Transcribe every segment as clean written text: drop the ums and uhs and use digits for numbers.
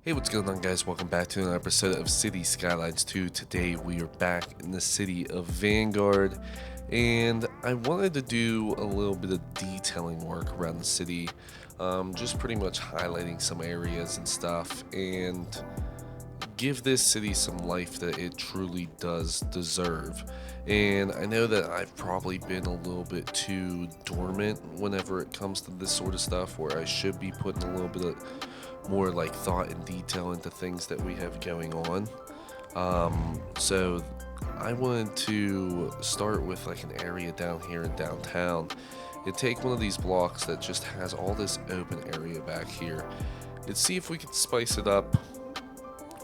Hey, what's going on, guys? Welcome back to another episode of Cities Skylines 2. Today we are back in the city of Vanguard, and I wanted to do a little bit of detailing work around the city, just pretty much highlighting some areas and stuff, and give this city some life that it truly does deserve. And I know that I've probably been a little bit too dormant whenever it comes to this sort of stuff, where I should be putting a little bit of more like thought and detail into things that we have going on. So I wanted to start with like an area down here in downtown and take one of these blocks that just has all this open area back here and see if we could spice it up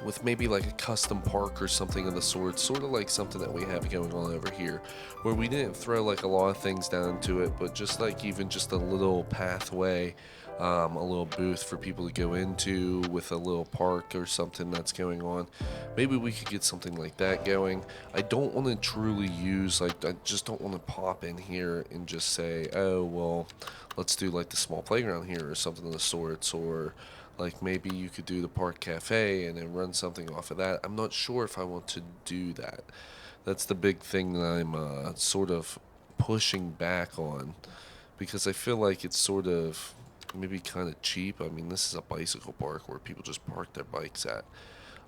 with maybe like a custom park or something of the sort of like something that we have going on over here, where we didn't throw like a lot of things down into it, but just like even just a little pathway, a little booth for people to go into with a little park or something that's going on. Maybe we could get something like that going. I don't want to truly use, like, I just don't want to pop in here and just say, oh, well, let's do like the small playground here or something of the sorts, or like maybe you could do the park cafe and then run something off of that. I'm not sure if I want to do that. That's the big thing that I'm sort of pushing back on, because I feel like it's sort of maybe kind of cheap. I mean, this is a bicycle park where people just park their bikes at.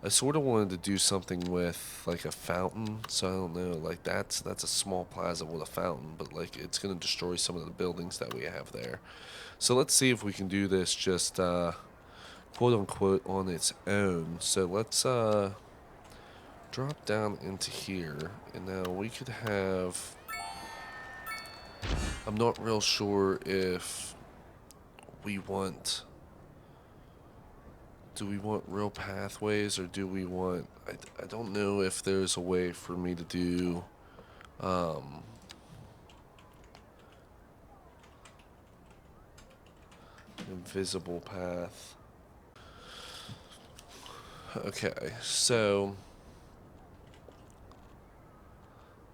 I sort of wanted to do something with like a fountain, so I don't know, like that's a small plaza with a fountain, but like it's gonna destroy some of the buildings that we have there. So let's see if we can do this just quote unquote on its own. So let's drop down into here, and now we could have, I'm not real sure if we want, do we want real pathways, or do we want, I don't know if there's a way for me to do um invisible path. Okay, so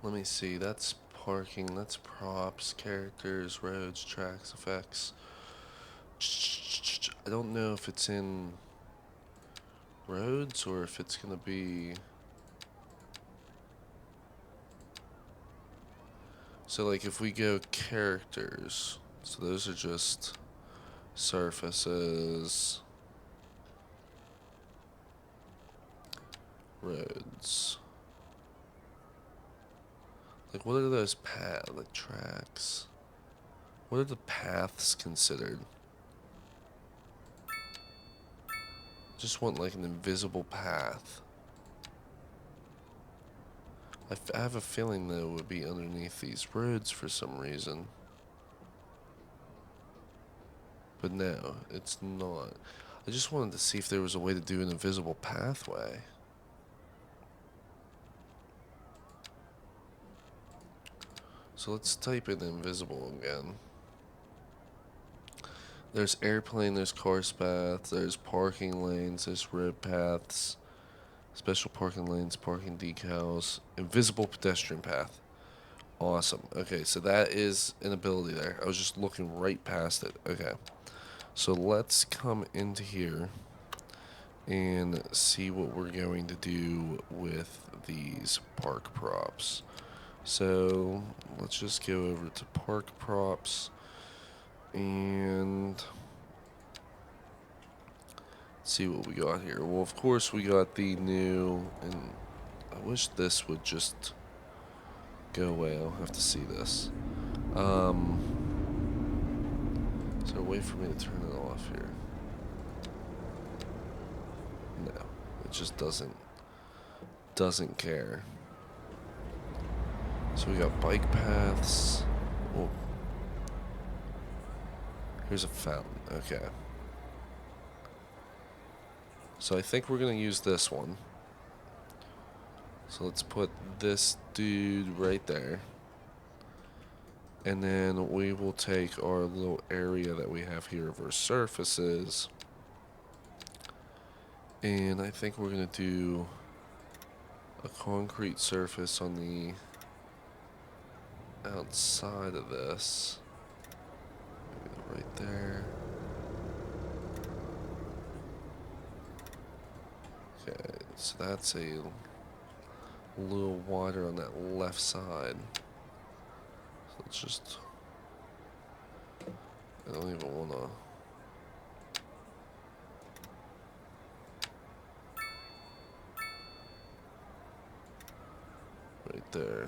let me see. That's parking, that's props, characters, roads, tracks, effects. I don't know if it's in roads or if it's gonna be. So like if we go characters, so those are just surfaces, roads. Like what are those like tracks? What are the paths considered? Just want like an invisible path. I have a feeling that it would be underneath these roads for some reason. But no, it's not. I just wanted to see if there was a way to do an invisible pathway. So let's type in invisible again. There's airplane, there's course paths, there's parking lanes, there's road paths, special parking lanes, parking decals, invisible pedestrian path. Awesome. Okay, so that is an ability there. I was just looking right past it. Okay. So let's come into here and see what we're going to do with these park props. So let's just go over to park props and see what we got here. Well, of course we got the new, and I wish this would just go away. I'll have to see this. Is there a way for me to turn it off here? No, it just doesn't care. So we got bike paths. Oh, here's a fountain. Okay. So I think we're gonna use this one. So let's put this dude right there. And then we will take our little area that we have here of our surfaces. And I think we're gonna do a concrete surface on the outside of this. Maybe right there. Okay, so that's a little wider on that left side. So let's just, I don't even want to. Right there.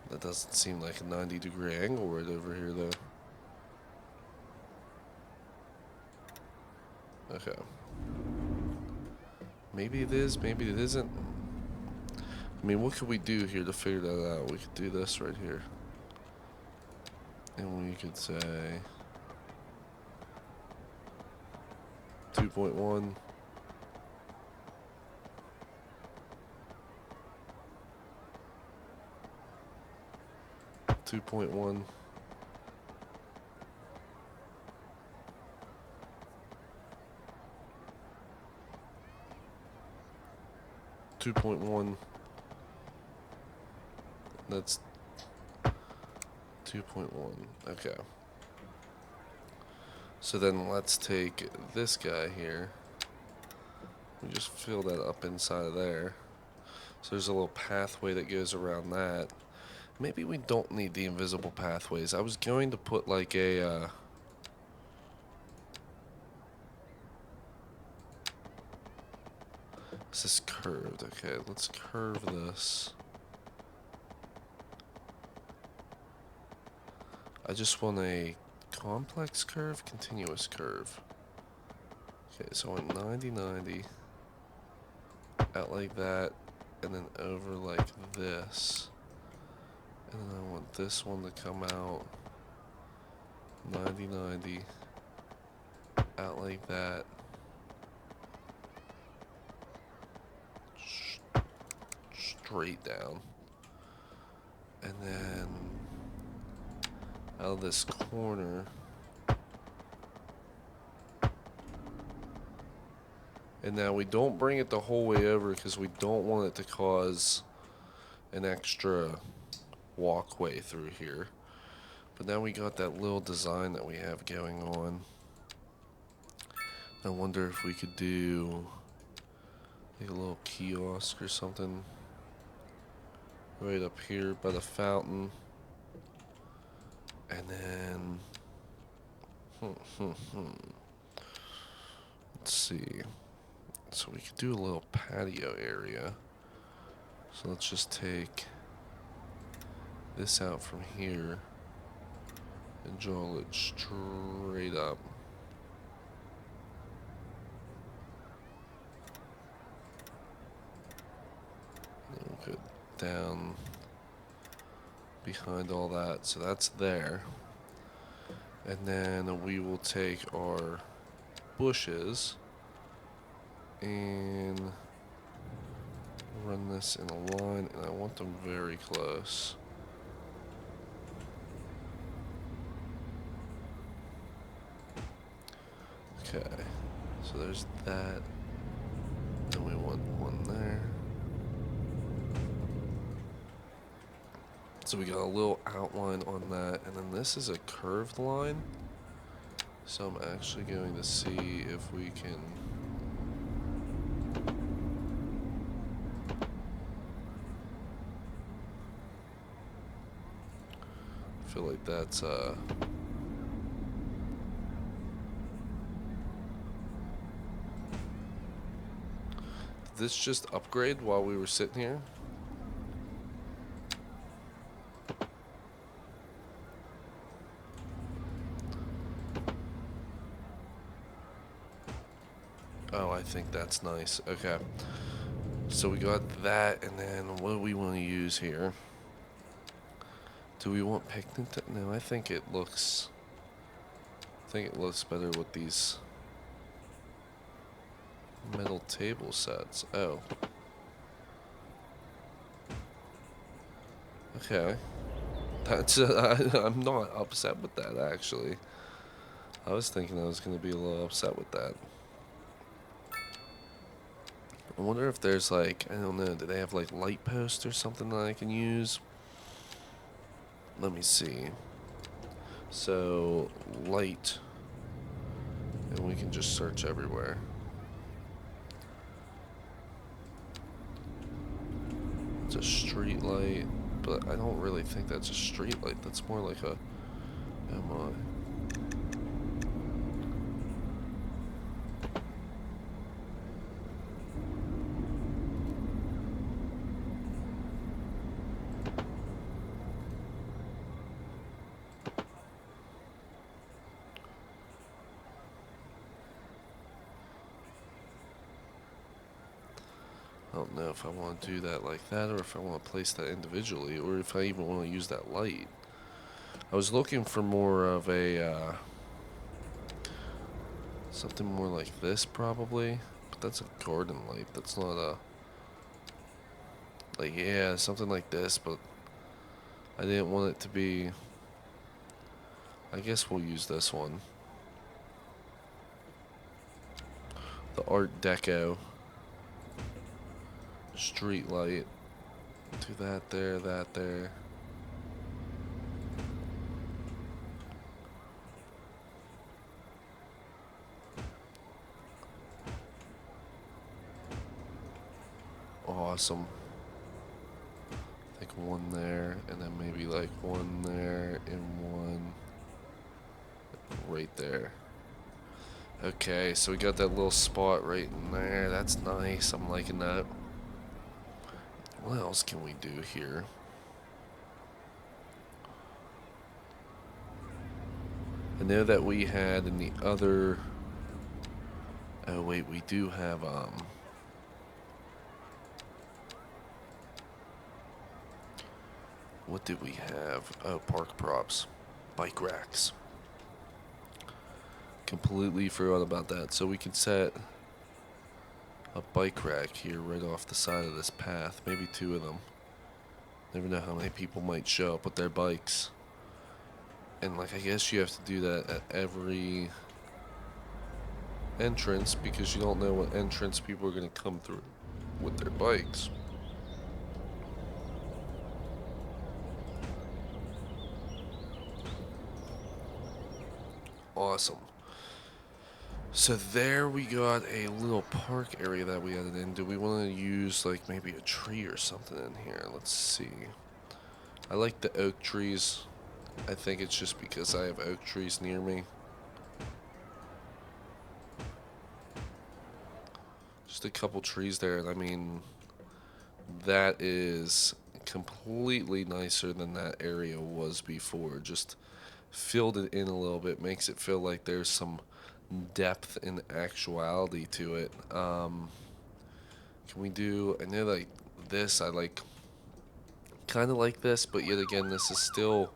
That doesn't seem like a 90-degree angle right over here, though. Okay. Maybe it is, maybe it isn't. I mean, what could we do here to figure that out? We could do this right here. And we could say 2.1. 2.1. 2.1. That's 2.1. Okay. So then let's take this guy here. We just fill that up inside of there. So there's a little pathway that goes around that. Maybe we don't need the invisible pathways. I was going to put like a this is curved. Okay, let's curve this. I just want a complex curve, continuous curve. Okay, so I want 90-90 out like that, and then over like this. And then I want this one to come out 90-90 out like that. Straight down. And then out of this corner, and now we don't bring it the whole way over because we don't want it to cause an extra walkway through here. But now we got that little design that we have going on. I wonder if we could do like a little kiosk or something right up here by the fountain. And then let's see. So we could do a little patio area. So let's just take this out from here and draw it straight up. And then we'll go down behind all that. So that's there. And then we will take our bushes and run this in a line, and I want them very close. Okay, so there's that. Then we want one there. So we got a little outline on that, and then this is a curved line. So I'm actually going to see if we can feel like that's did this just upgrade while we were sitting here? Oh, I think that's nice. Okay. So we got that, and then what do we want to use here? Do we want picnic? No, I think it looks better with these metal table sets. Oh. Okay. That's I'm not upset with that, actually. I was thinking I was going to be a little upset with that. I wonder if there's like, I don't know, do they have like light posts or something that I can use? Let me see. So, light And we can just search everywhere. It's a street light, but I don't really think that's a street light. That's more like a... Am I? I don't know if I want to do that like that, or if I want to place that individually, or if I even want to use that light. I was looking for more of a, something more like this probably, but that's a garden light. That's not a, like, yeah, something like this, but I didn't want it to be, I guess we'll use this one. The Art Deco street light. Do that there, that there. Awesome. Like one there, and then maybe like one there, and one right there. Okay, so we got that little spot right in there. That's nice. I'm liking that. What else can we do here? I know that we had in the other... Oh wait, we do have what did we have? Oh, park props. Bike racks. Completely forgot about that. So we can set a bike rack here right off the side of this path. Maybe two of them. Never know how many people might show up with their bikes. And like, I guess you have to do that at every entrance because you don't know what entrance people are going to come through with their bikes. Awesome. So there we got a little park area that we added in. Do we want to use like maybe a tree or something in here? Let's see. I like the oak trees. I think it's just because I have oak trees near me. Just a couple trees there, and I mean, that is completely nicer than that area was before. Just filled it in a little bit, makes it feel like there's some depth and actuality to it. Can we do, I know like this, I like, kind of like this, but yet again, this is still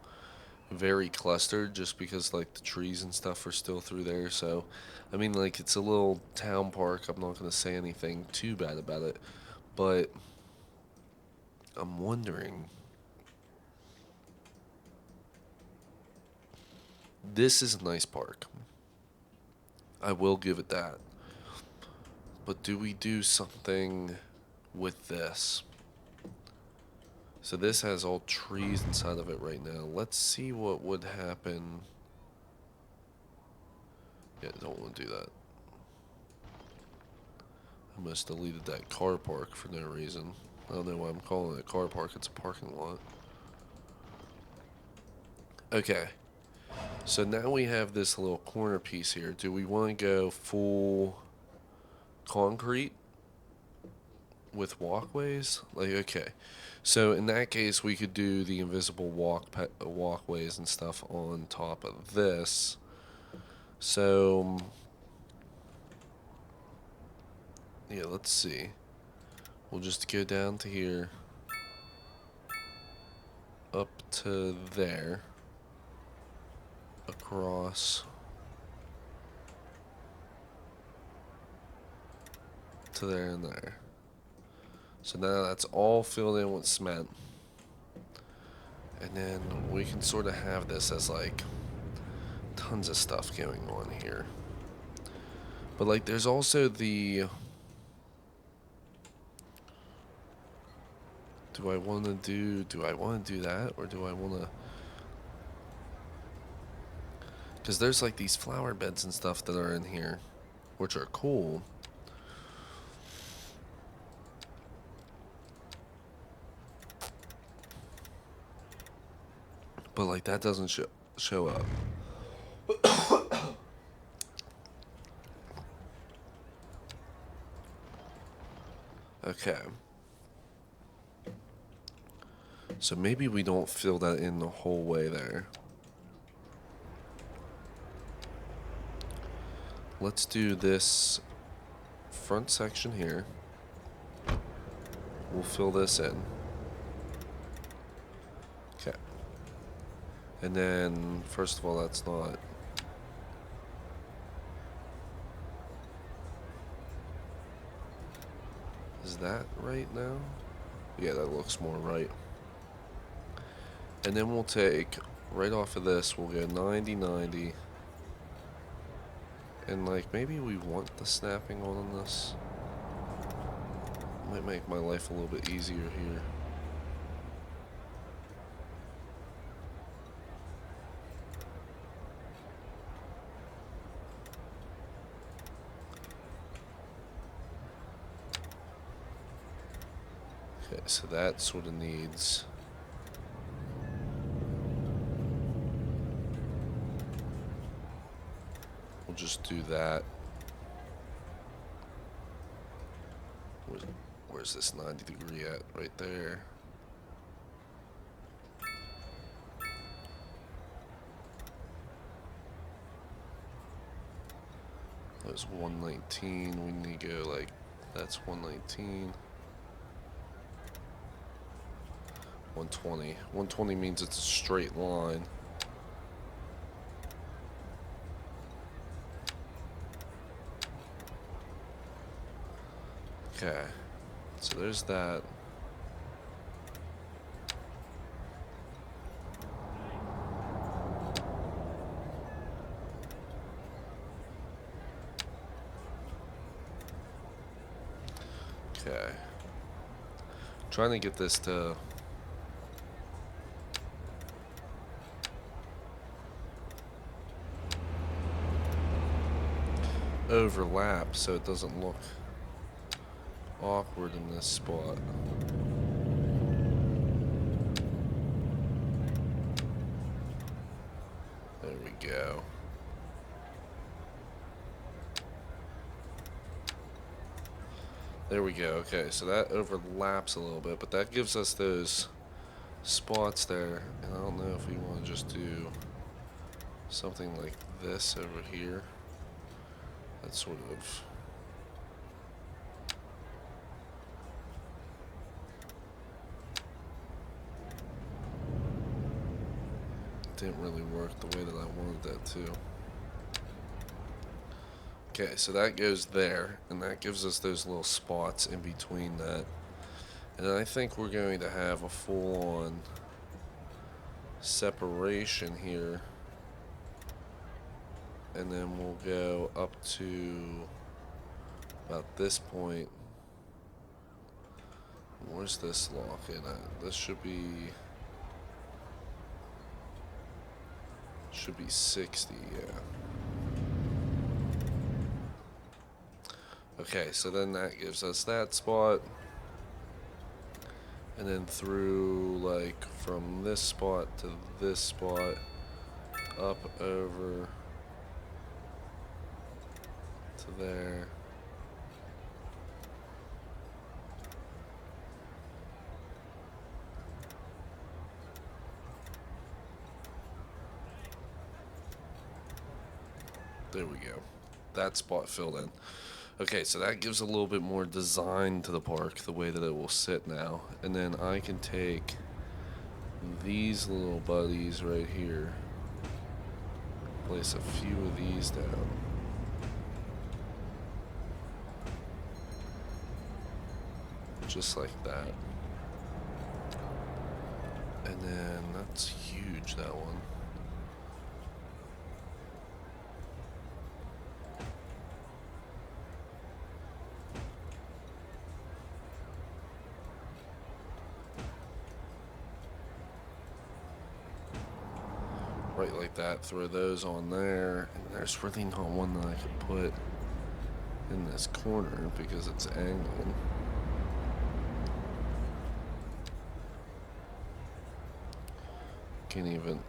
very clustered just because like the trees and stuff are still through there. So, I mean, like it's a little town park. I'm not going to say anything too bad about it, but I'm wondering, this is a nice park. I will give it that. But do we do something with this? So this has all trees inside of it right now. Let's see what would happen. Yeah, I don't want to do that. I must have deleted that car park for no reason. I don't know why I'm calling it a car park. It's a parking lot. Okay. So now we have this little corner piece here. Do we want to go full concrete with walkways? Like, okay. So in that case, we could do the invisible walkways and stuff on top of this. So, yeah, let's see. We'll just go down to here, up to there, across to there and there. So now that's all filled in with cement. And then we can sort of have this as like tons of stuff going on here. But like there's also the... Do I want to do that, or do I want to... Because there's like these flower beds and stuff that are in here, which are cool. But like that doesn't show up. Okay. So maybe we don't fill that in the whole way there. Let's do this front section here. We'll fill this in. Okay. And then, first of all, that's not... Is that right now? Yeah, that looks more right. And then we'll take, right off of this, we'll go 90, 90. And like, maybe we want the snapping on this. Might make my life a little bit easier here. Okay, so that sort of needs... We'll just do that. Where's this 90 degree at? Right there. That was 119. We need to go like, that's 119. 120. 120 means it's a straight line. Okay. So there's that. Okay. Trying to get this to overlap so it doesn't look awkward in this spot. There we go. There we go. Okay, so that overlaps a little bit, but that gives us those spots there. And I don't know if we want to just do something like this over here. That's sort of... didn't really work the way that I wanted that to. Okay, so that goes there, and that gives us those little spots in between that. And I think we're going to have a full-on separation here. And then we'll go up to about this point. Where's this lock in at? This should be 60, yeah. Okay, so then that gives us that spot. And then through, like, from this spot to this spot, up over to there. There we go. That spot filled in. Okay, so that gives a little bit more design to the park, the way that it will sit now. And then I can take these little buddies right here, place a few of these down. Just like that. And then that's huge, that one. right like that, throw those on there, and there's really not one that I could put in this corner because it's angled. Can't even,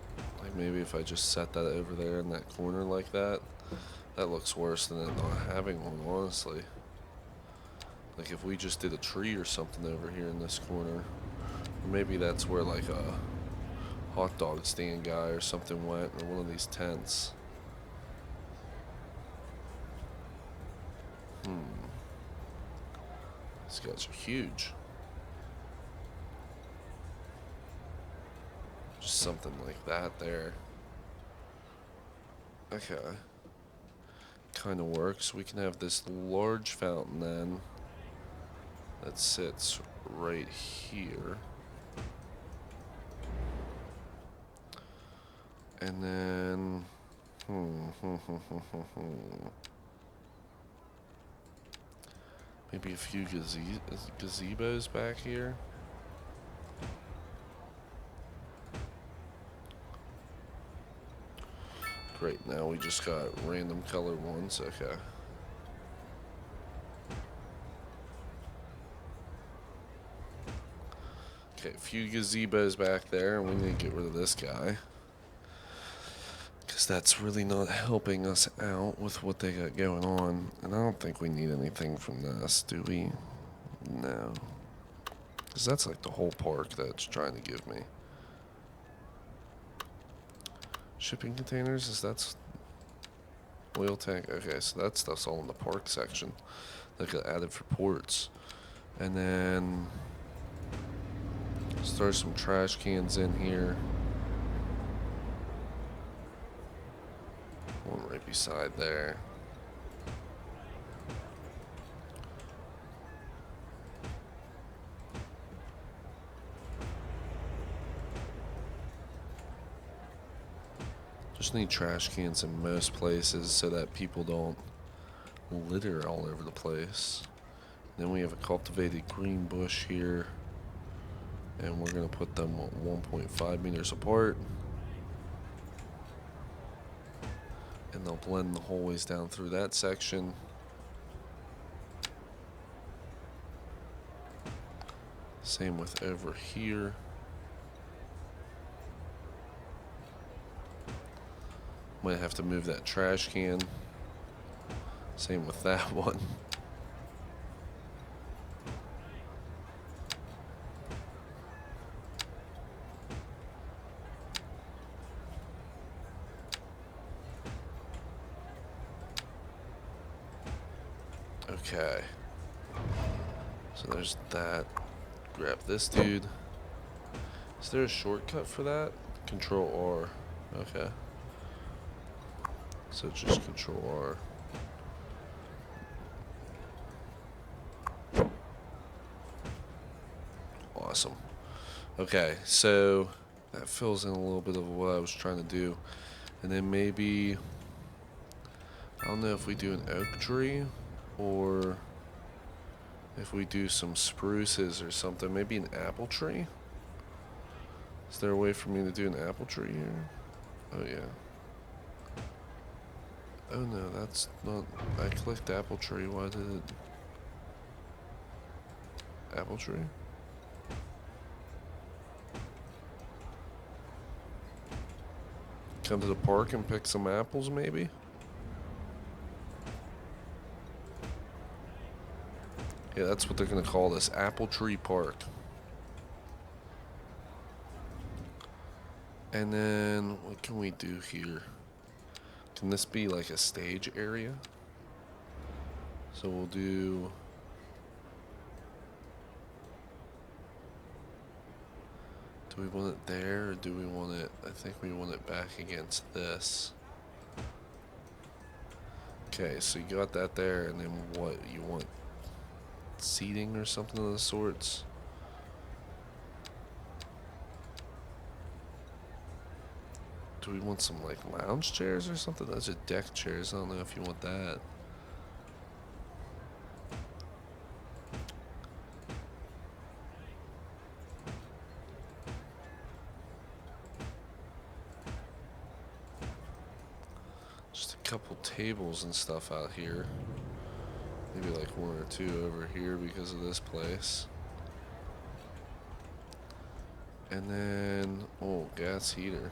like, maybe if I just set that over there in that corner like that, that looks worse than it not having one, honestly. Like if we just did a tree or something over here in this corner, or maybe that's where like a hot dog stand guy or something went, or one of these tents. These guys are huge. Just something like that there. Okay. Kind of works. We can have this large fountain then that sits right here. And then maybe a few gazebos back here. Great, now we just got random color ones. Okay. Okay, a few gazebos back there, and we need to get rid of this guy. Because that's really not helping us out with what they got going on. And I don't think we need anything from this, do we? No. Because that's like the whole park that it's trying to give me. Shipping containers, is that oil tank? Okay, so that stuff's all in the park section. That got added for ports. And then let's throw some trash cans in here. One right beside there. Just need trash cans in most places so that people don't litter all over the place. Then we have a cultivated green bush here, and we're going to put them 1.5 meters apart, and they'll blend the whole ways down through that section. Same with over here. Might have to move that trash can. Same with that one. Okay. So there's that. Grab this dude. Is there a shortcut for that? Control R. Okay. So just Control R. Awesome. Okay, so that fills in a little bit of what I was trying to do. And then maybe, I don't know if we do an oak tree or if we do some spruces or something. Maybe an apple tree? Is there a way for me to do an apple tree here? Oh, yeah. Oh, no, that's not... I clicked apple tree. Why did it... Apple tree? Come to the park and pick some apples, maybe? Yeah, that's what they're going to call this. Apple Tree Park. And then, what can we do here? Can this be like a stage area? So we'll do... Do we want it there, or do we want it... I think we want it back against this. Okay, so you got that there, and then what? You want seating or something of the sorts? Do we want some, like, lounge chairs or something? Those are deck chairs. I don't know if you want that. Just a couple tables and stuff out here. Maybe like one or two over here because of this place. And then, oh, gas heater.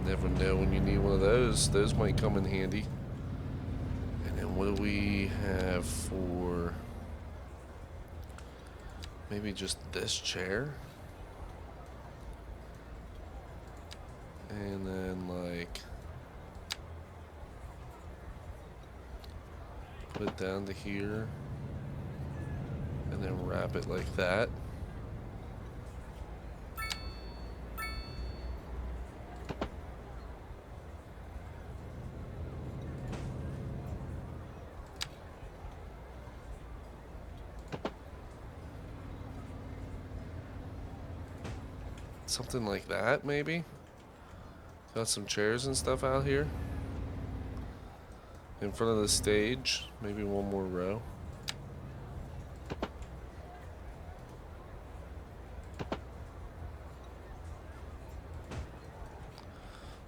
Never know when you need one of those. Those might come in handy. And then what do we have for maybe just this chair? And then like put it down to here. And then wrap it like that. Something like that, maybe? Got some chairs and stuff out here. In front of the stage, maybe one more row.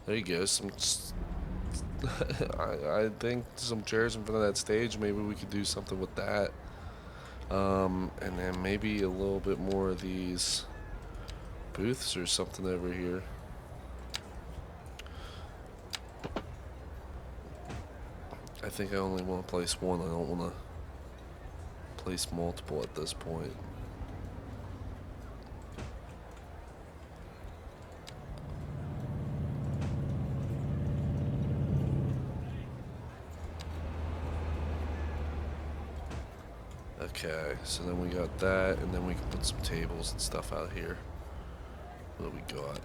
There you go. I think some chairs in front of that stage. Maybe we could do something with that. And then maybe a little bit more of these booths or something over here. I think I only want to place one. I don't want to place multiple at this point. Okay, so then we got that, and then we can put some tables and stuff out here. What do we got?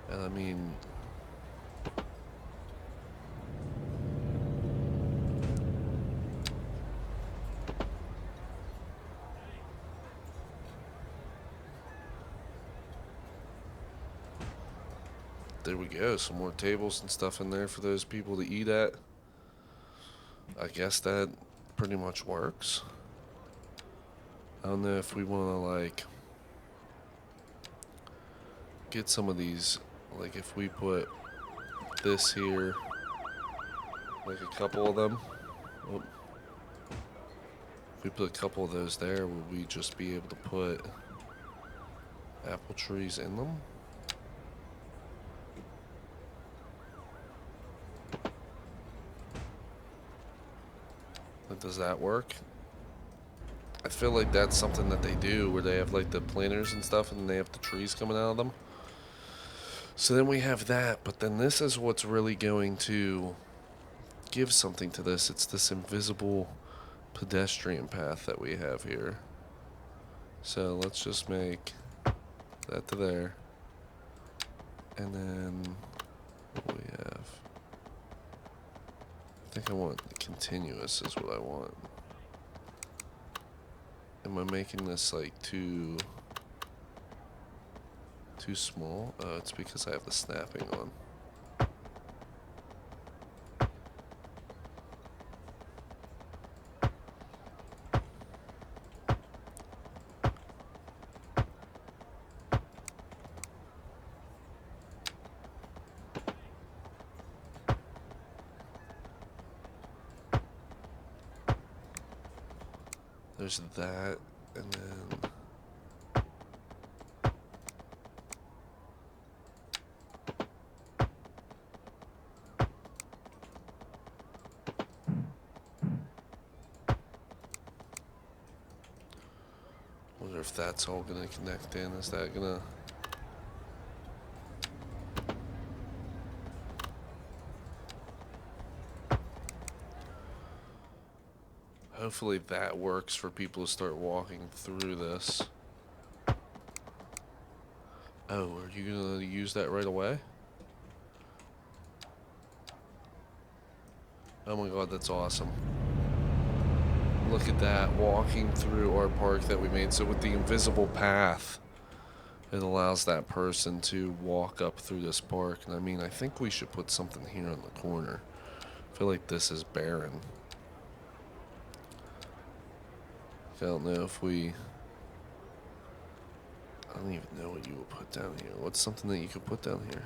And I mean, there we go. Some more tables and stuff in there for those people to eat at. I guess that pretty much works. I don't know if we want to like get some of these, like if we put this here, like a couple of them. Oh. If we put a couple of those there, would we just be able to put apple trees in them? Does that work? I feel like that's something that they do where they have like the planters and stuff and they have the trees coming out of them. So then we have that, but then this is what's really going to give something to this. It's this invisible pedestrian path that we have here. So let's just make that to there. And then what do we have? I think I want continuous is what I want. Am I making this like too small? It's because I have the snapping on. There's that, and then wonder if that's all gonna connect in. Is that gonna? Hopefully that works for people to start walking through this. Oh, are you gonna use that right away? Oh my god, that's awesome. Look at that, walking through our park that we made. So with the invisible path, it allows that person to walk up through this park. And I mean, I think we should put something here on the corner. I feel like this is barren. I don't know if we... I don't even know what you would put down here. What's something that you could put down here?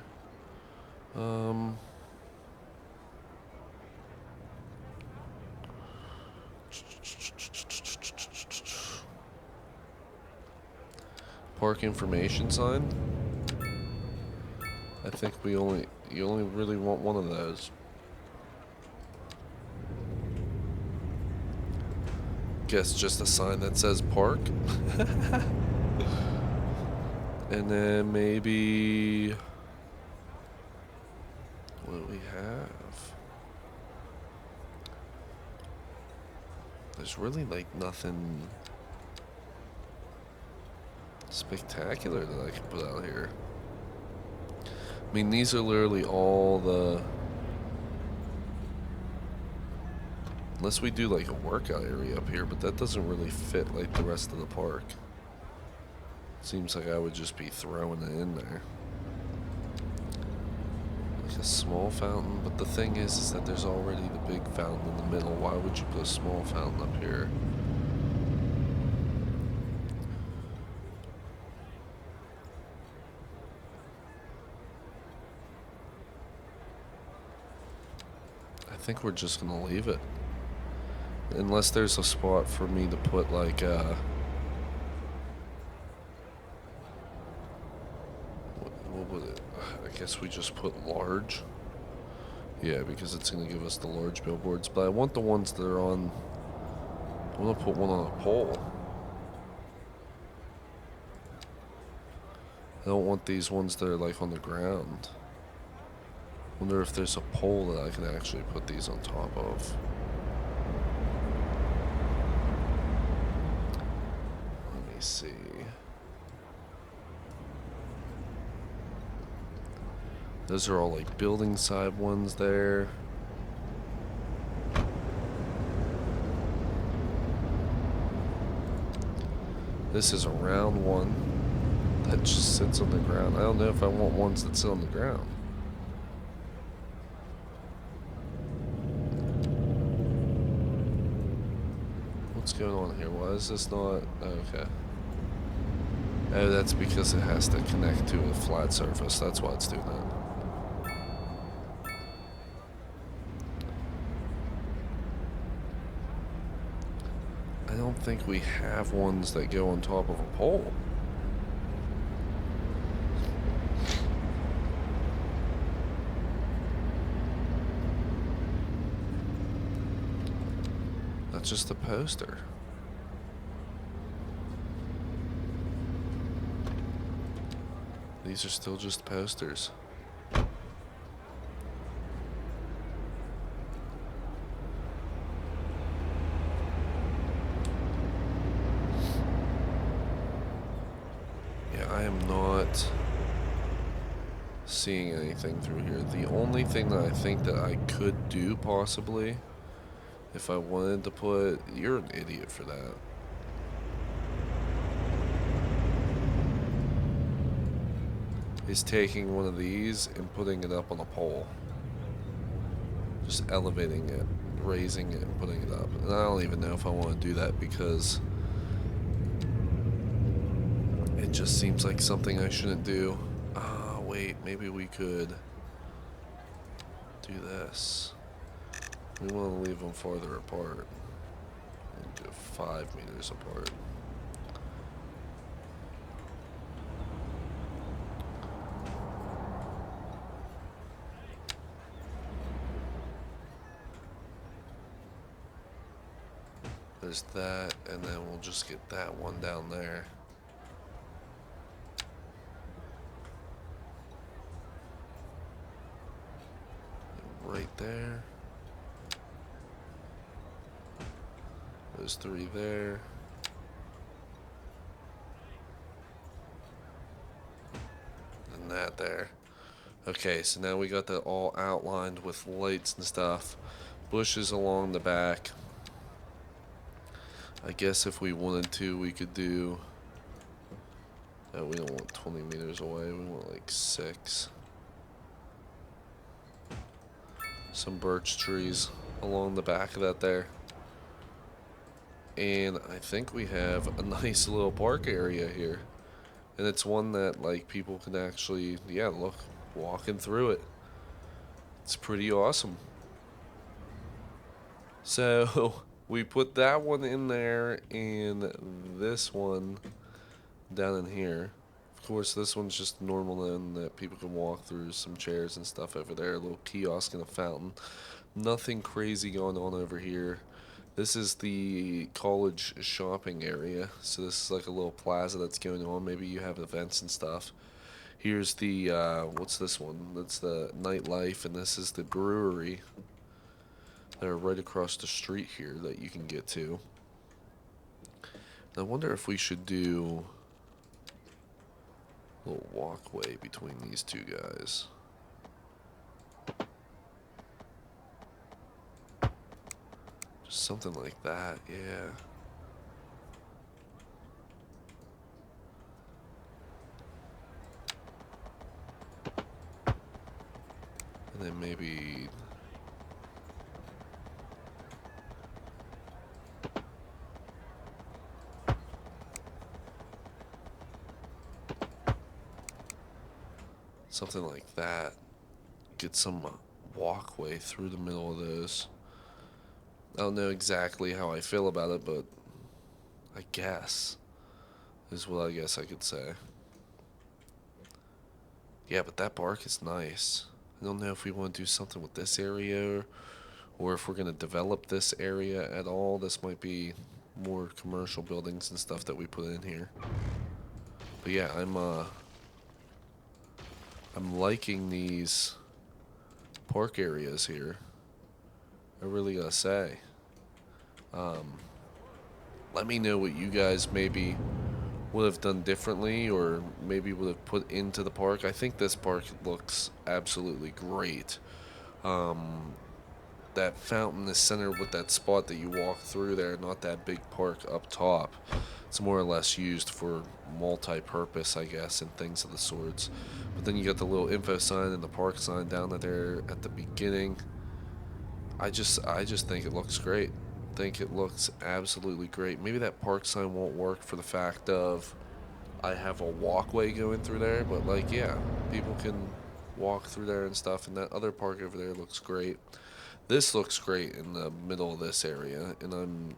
Park information sign? I think you only really want one of those. Guess just a sign that says park. And then maybe... what do we have? There's really like nothing spectacular that I can put out here. I mean, these are literally all the... unless we do like a workout area up here, but that doesn't really fit like the rest of the park. Seems like I would just be throwing it in there. Like a small fountain, but the thing is that there's already the big fountain in the middle. Why would you put a small fountain up here? I think we're just gonna leave it. Unless there's a spot for me to put like what would it? I guess we just put large. Yeah, because it's gonna give us the large billboards. But I want the ones that are on... I want to put one on a pole. I don't want these ones that are like on the ground. Wonder if there's a pole that I can actually put these on top of. Let me see. Those are all like building side ones there. This is a round one that just sits on the ground. I don't know if I want ones that sit on the ground. What's going on here? Why is this not... okay. Oh, that's because it has to connect to a flat surface. That's why it's doing that. I don't think we have ones that go on top of a pole. That's just a poster. These are still just posters. I am not seeing anything through here. The only thing that I think that I could do possibly, if I wanted to put... you're an idiot for that. Is taking one of these and putting it up on a pole. Just elevating it, raising it, and putting it up. And I don't even know if I want to do that because... it just seems like something I shouldn't do. Ah, wait, maybe we could do this. We want to leave them farther apart. We'll do 5 meters apart. There's that, and then we'll just get that one down there. Right there. There's 3 there. And that there. Okay, so now we got that all outlined with lights and stuff. Bushes along the back. I guess if we wanted to, we could do... no, we don't want 20 meters away. We want like 6. Some birch trees along the back of that there. And I think we have a nice little park area here. And it's one that, like, people can actually, yeah, look, walking through it. It's pretty awesome. So, we put that one in there and this one down in here. Of course, this one's just normal then that people can walk through, some chairs and stuff over there, a little kiosk and a fountain. Nothing crazy going on over here. This is the college shopping area. So this is like a little plaza that's going on. Maybe you have events and stuff. Here's the, what's this one? That's the nightlife, and this is the brewery. They're right across the street here that you can get to. I wonder if we should do a little walkway between these two guys. Just something like that, yeah. And then maybe something like that. Get some walkway through the middle of those. I don't know exactly how I feel about it, but I guess is what I guess I could say. Yeah, but that park is nice. I don't know if we want to do something with this area or if we're going to develop this area at all. This might be more commercial buildings and stuff that we put in here. But yeah, I'm liking these park areas here. I really gotta say. Let me know what you guys maybe would have done differently or maybe would have put into the park. I think this park looks absolutely great. That fountain is centered with that spot that you walk through there, not that big park up top. It's more or less used for multi-purpose, I guess, and things of the sorts. But then you got the little info sign and the park sign down there at the beginning. I just think it looks great. Think it looks absolutely great. Maybe that park sign won't work for the fact of I have a walkway going through there, but like yeah, people can walk through there and stuff, and that other park over there looks great. This looks great in the middle of this area, and I'm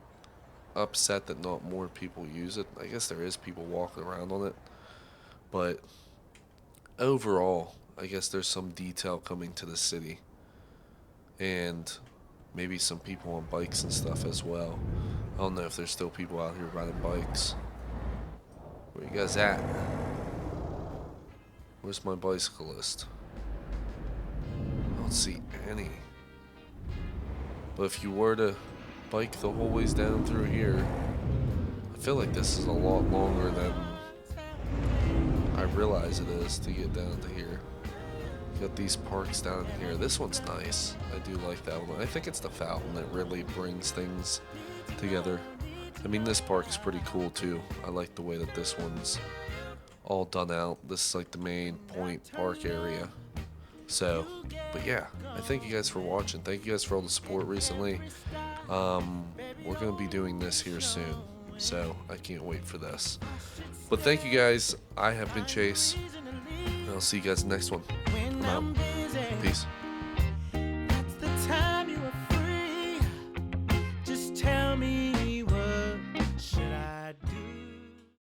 upset that not more people use it. I guess there is people walking around on it, but overall, I guess there's some detail coming to the city, and maybe some people on bikes and stuff as well. I don't know if there's still people out here riding bikes. Where you guys at? Where's my bicyclist? I don't see any. But if you were to bike the whole ways down through here, I feel like this is a lot longer than I realize it is to get down to here. You got these parks down here. This one's nice. I do like that one. I think it's the fountain that really brings things together. I mean, this park is pretty cool too. I like the way that this one's all done out. This is like the main point park area. So, but yeah, I thank you guys for watching. Thank you guys for all the support recently. We're going to be doing this here soon. So, I can't wait for this. But thank you guys. I have been Chase. And I'll see you guys next one. I'm out. Peace.